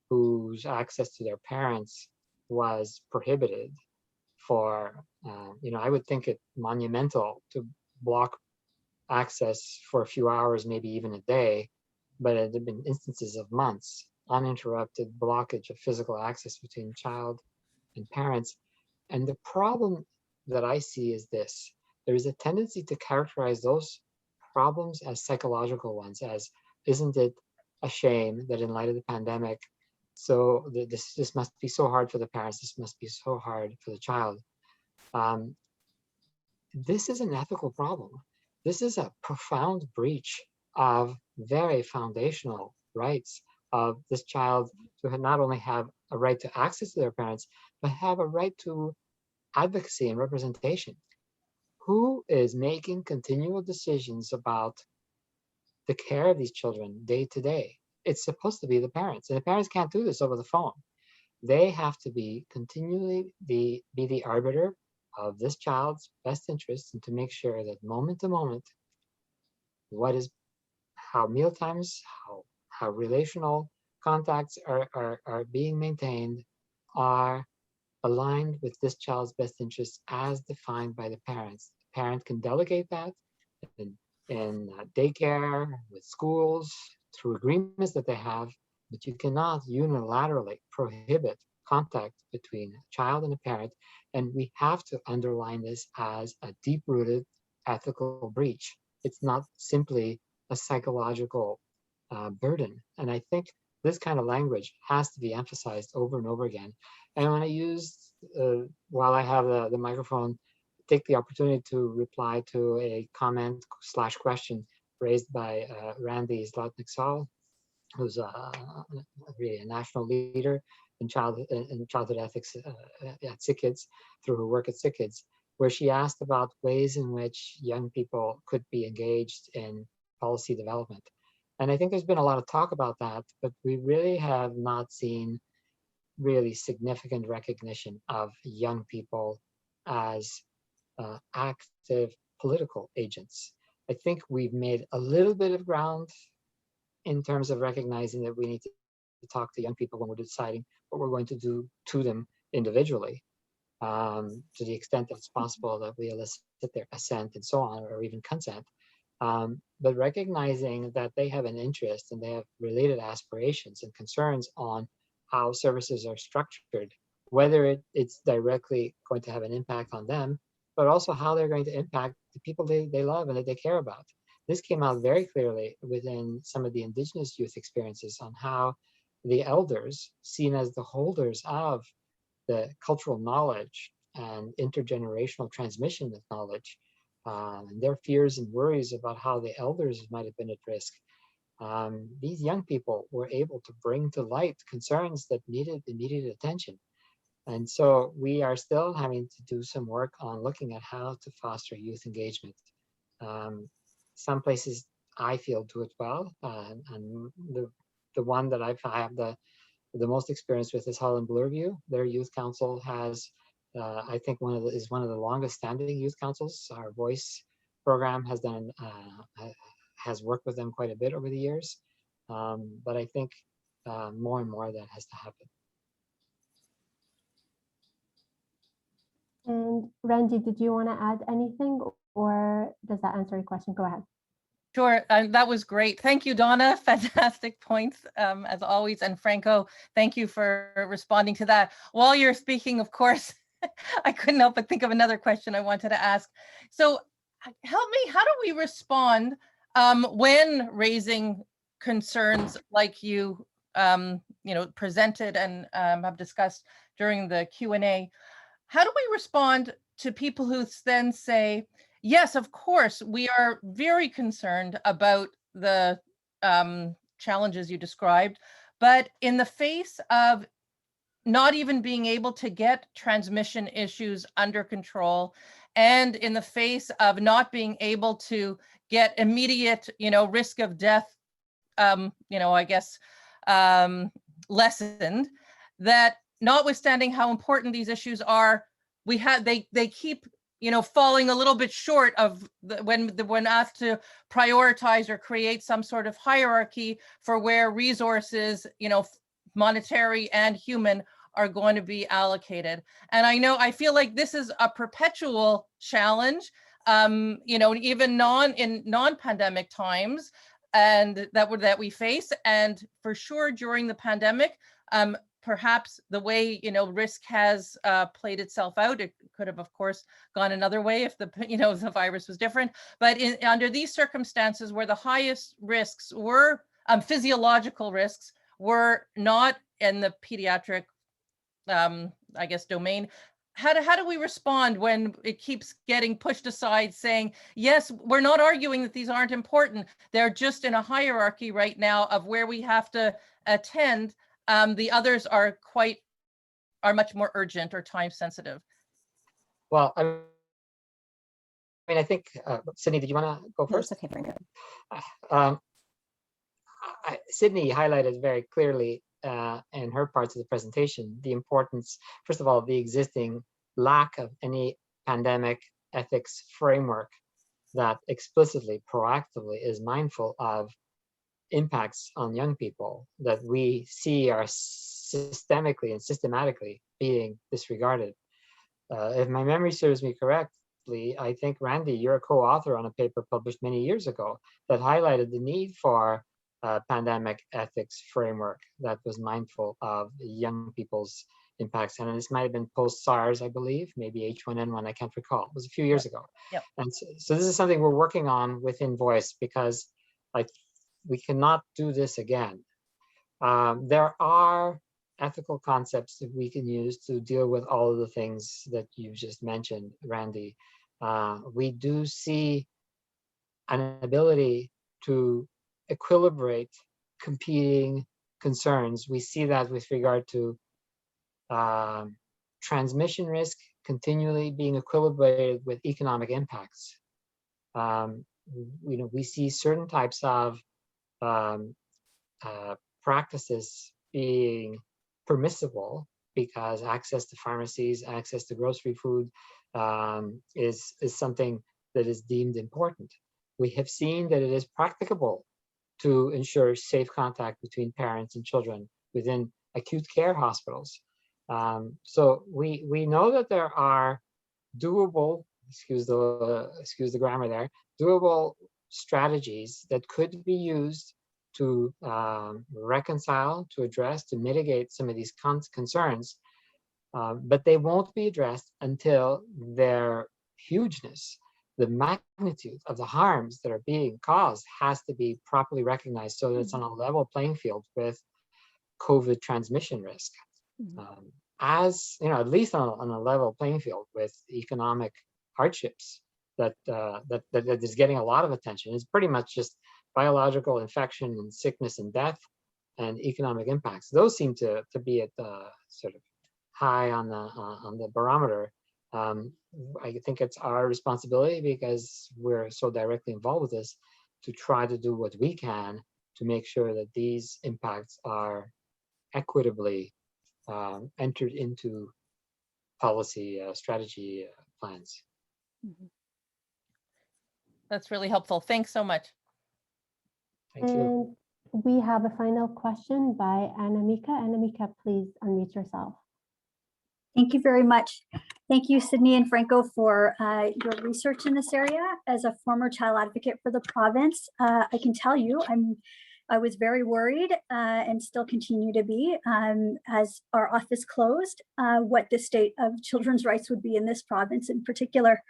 whose access to their parents was prohibited for, I would think it monumental to block access for a few hours, maybe even a day, but it had been instances of months, uninterrupted blockage of physical access between child and parents. And the problem that I see is this: there is a tendency to characterize those problems as psychological ones, as isn't it a shame that in light of the pandemic, so this must be so hard for the parents, this must be so hard for the child. This is an ethical problem. This is a profound breach of very foundational rights of this child to not only have a right to access to their parents, but have a right to advocacy and representation. Who is making continual decisions about the care of these children day to day? It's supposed to be the parents, and the parents can't do this over the phone. They have to be continually be the arbiter of this child's best interests, and to make sure that moment to moment, how meal times, how relational contacts are being maintained are aligned with this child's best interests as defined by the parents. The parent can delegate that in daycare, with schools, through agreements that they have, but you cannot unilaterally prohibit contact between a child and a parent. And we have to underline this as a deep-rooted ethical breach. It's not simply a psychological burden. And I think this kind of language has to be emphasized over and over again. And when I use, while I have the microphone, take the opportunity to reply to a comment/question raised by Randy Zlotnick-Saul, who's really a national leader in childhood ethics at SickKids through her work at SickKids, where she asked about ways in which young people could be engaged in policy development. And I think there's been a lot of talk about that, but we really have not seen really significant recognition of young people as active political agents. I think we've made a little bit of ground in terms of recognizing that we need to talk to young people when we're deciding what we're going to do to them individually, to the extent that it's possible that we elicit their assent and so on, or even consent. But recognizing that they have an interest and they have related aspirations and concerns on how services are structured, whether it's directly going to have an impact on them, but also how they're going to impact the people they love and that they care about. This came out very clearly within some of the Indigenous youth experiences on how the elders, seen as the holders of the cultural knowledge and intergenerational transmission of knowledge, and their fears and worries about how the elders might have been at risk. These young people were able to bring to light concerns that needed immediate attention. And so we are still having to do some work on looking at how to foster youth engagement. Some places I feel do it well, and the one that I have the most experience with is Holland Bloorview. Their youth council has, I think, one of the longest standing youth councils. Our Voice program has worked with them quite a bit over the years. But I think more and more that has to happen. And Randy, did you want to add anything, or does that answer your question? Go ahead. Sure, that was great. Thank you, Donna. Fantastic points, as always. And Franco, thank you for responding to that. While you're speaking, of course, I couldn't help but think of another question I wanted to ask. So help me, how do we respond when raising concerns like you presented and have discussed during the Q&A? How do we respond to people who then say, yes, of course, we are very concerned about the challenges you described, but in the face of not even being able to get transmission issues under control, and in the face of not being able to get immediate, risk of death, I guess, lessened, that notwithstanding how important these issues are, they keep falling a little bit short of when asked to prioritize or create some sort of hierarchy for where resources, monetary and human, are going to be allocated. And I feel like this is a perpetual challenge, even in non-pandemic times, and that we face, and for sure during the pandemic. Perhaps the way risk has played itself out, it could have, of course, gone another way if the virus was different. But under these circumstances, where the highest risks were physiological risks, were not in the pediatric, I guess, domain. How do we respond when it keeps getting pushed aside, saying, yes, we're not arguing that these aren't important. They're just in a hierarchy right now of where we have to attend. The others are much more urgent or time sensitive. Well, I think, Sidney, did you want to go first? That's okay, Franco. Sidney highlighted very clearly in her parts of the presentation the importance, first of all, the existing lack of any pandemic ethics framework that explicitly, proactively is mindful of impacts on young people that we see are systemically and systematically being disregarded. If my memory serves me correctly, I think, Randy, you're a co-author on a paper published many years ago that highlighted the need for a pandemic ethics framework that was mindful of young people's impacts. And this might have been post-SARS, I believe, maybe H1N1, I can't recall. It was a few years ago. Yep. And so this is something we're working on within Voice, because we cannot do this again. There are ethical concepts that we can use to deal with all of the things that you just mentioned, Randy. We do see an ability to equilibrate competing concerns. We see that with regard to transmission risk continually being equilibrated with economic impacts. We see certain types of practices being permissible because access to pharmacies, access to grocery food is something that is deemed important. We have seen that it is practicable to ensure safe contact between parents and children within acute care hospitals. So we know that there are doable, excuse the grammar there, doable strategies that could be used to reconcile, to address, to mitigate some of these concerns, but they won't be addressed until their hugeness, the magnitude of the harms that are being caused, has to be properly recognized so that it's on a level playing field with COVID transmission risk. As at least on a level playing field with economic hardships that is getting a lot of attention. It's pretty much just biological infection and sickness and death and economic impacts. Those seem to be at the sort of high on the barometer. I think it's our responsibility, because we're so directly involved with this, to try to do what we can to make sure that these impacts are equitably entered into policy strategy plans. That's really helpful. Thanks so much. Thank you. we have a final question by Anamika. Anamika, please unmute yourself. Thank you very much. Thank you, Sidney and Franco, for your research in this area. As a former child advocate for the province, I can tell you I was very worried and still continue to be as our office closed, what the state of children's rights would be in this province in particular.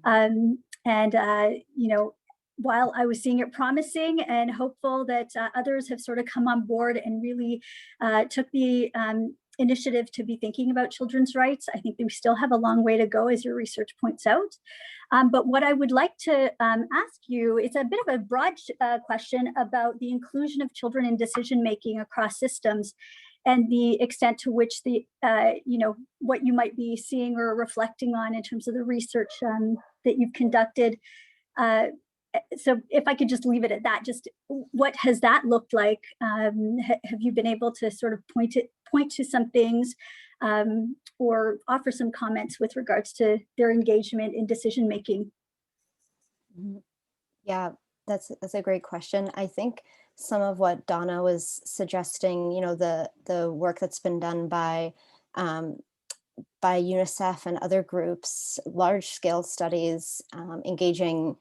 You know, while I was seeing it promising and hopeful that others have sort of come on board and really took the initiative to be thinking about children's rights, I think we still have a long way to go, as your research points out. But what I would like to ask you, it's a bit of a broad question about the inclusion of children in decision-making across systems and the extent to which the, you know, what you might be seeing or reflecting on in terms of the research that you've conducted. So if I could just leave it at that, just what has that looked like? Have you been able to sort of point to some things or offer some comments with regards to their engagement in decision making? Yeah, that's a great question. I think some of what Donna was suggesting, you know, the work that's been done by UNICEF and other groups, large scale studies engaging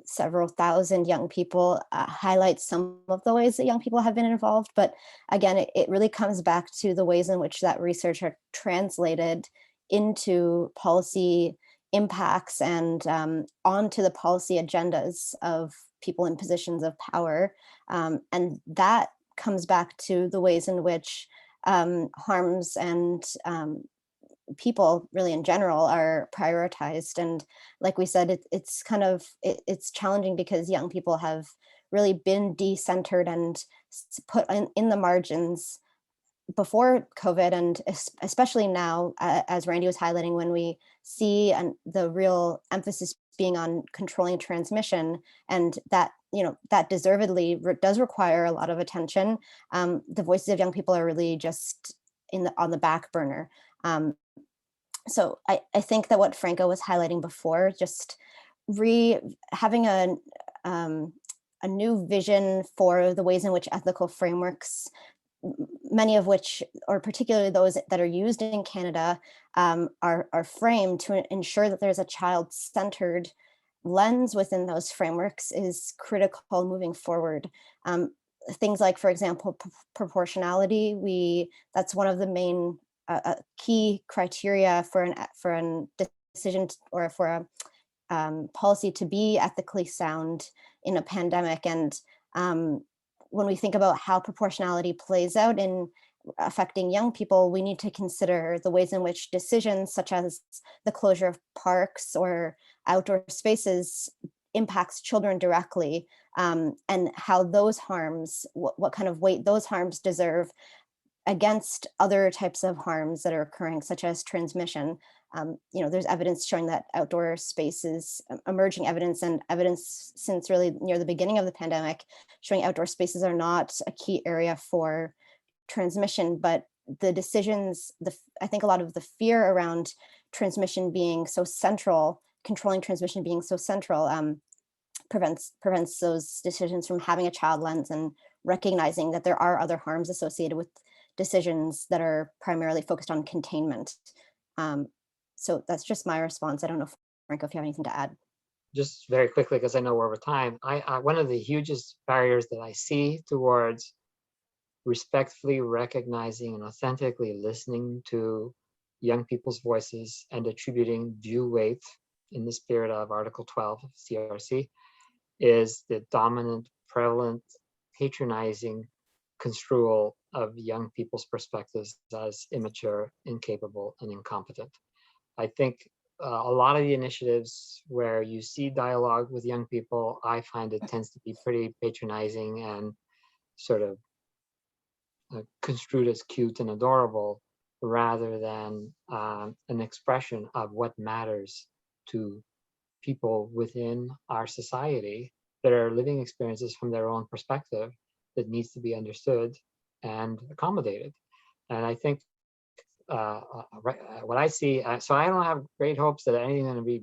several thousand young people, highlights some of the ways that young people have been involved. But again, it really comes back to the ways in which that research are translated into policy impacts and onto the policy agendas of people in positions of power. And that comes back to the ways in which harms and people really in general are prioritized. And like we said, it's kind of, it's challenging because young people have really been decentered and put in the margins before COVID, and especially now, as Randy was highlighting, when we see the real emphasis being on controlling transmission, and that, you know, that deservedly does require a lot of attention. The voices of young people are really just on the back burner. So I think that what Franco was highlighting before, just having a new vision for the ways in which ethical frameworks, many of which, or particularly those that are used in Canada, are framed to ensure that there's a child-centered lens within those frameworks, is critical moving forward. Things like, for example, proportionality, that's one of the main key criteria for an decision or for a policy to be ethically sound in a pandemic. And when we think about how proportionality plays out in affecting young people, we need to consider the ways in which decisions such as the closure of parks or outdoor spaces impacts children directly, and how those harms, what kind of weight those harms deserve against other types of harms that are occurring, such as transmission. You know, there's evidence showing that outdoor spaces, emerging evidence and evidence since really near the beginning of the pandemic, showing outdoor spaces are not a key area for transmission. But the decisions, I think a lot of the fear around transmission being so central, controlling transmission being so central, prevents those decisions from having a child lens and recognizing that there are other harms associated with decisions that are primarily focused on containment. So that's just my response. I don't know, Franco, if you have anything to add. Just very quickly, because I know we're over time, one of the hugest barriers that I see towards respectfully recognizing and authentically listening to young people's voices and attributing due weight in the spirit of Article 12 of CCRC is the dominant, prevalent, patronizing construal of young people's perspectives as immature, incapable, and incompetent. I think a lot of the initiatives where you see dialogue with young people, I find it tends to be pretty patronizing and sort of construed as cute and adorable, rather than an expression of what matters to people within our society that are living experiences from their own perspective that needs to be understood and accommodated. And I think what I see, so I don't have great hopes that anything's going to be,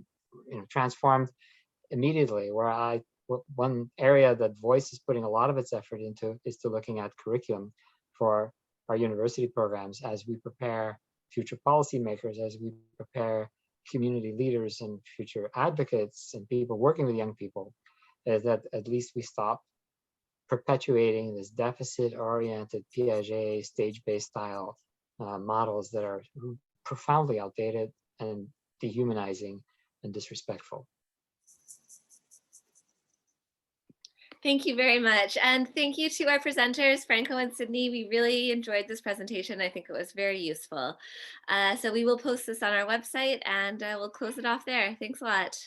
you know, transformed immediately. Where I one area that Voice is putting a lot of its effort into is to looking at curriculum for our university programs as we prepare future policymakers, as we prepare community leaders and future advocates and people working with young people, is that at least we stop perpetuating this deficit-oriented Piaget stage-based style models that are profoundly outdated and dehumanizing and disrespectful. Thank you very much. And thank you to our presenters, Franco and Sidney. We really enjoyed this presentation. I think it was very useful. So we will post this on our website and we'll close it off there. Thanks a lot.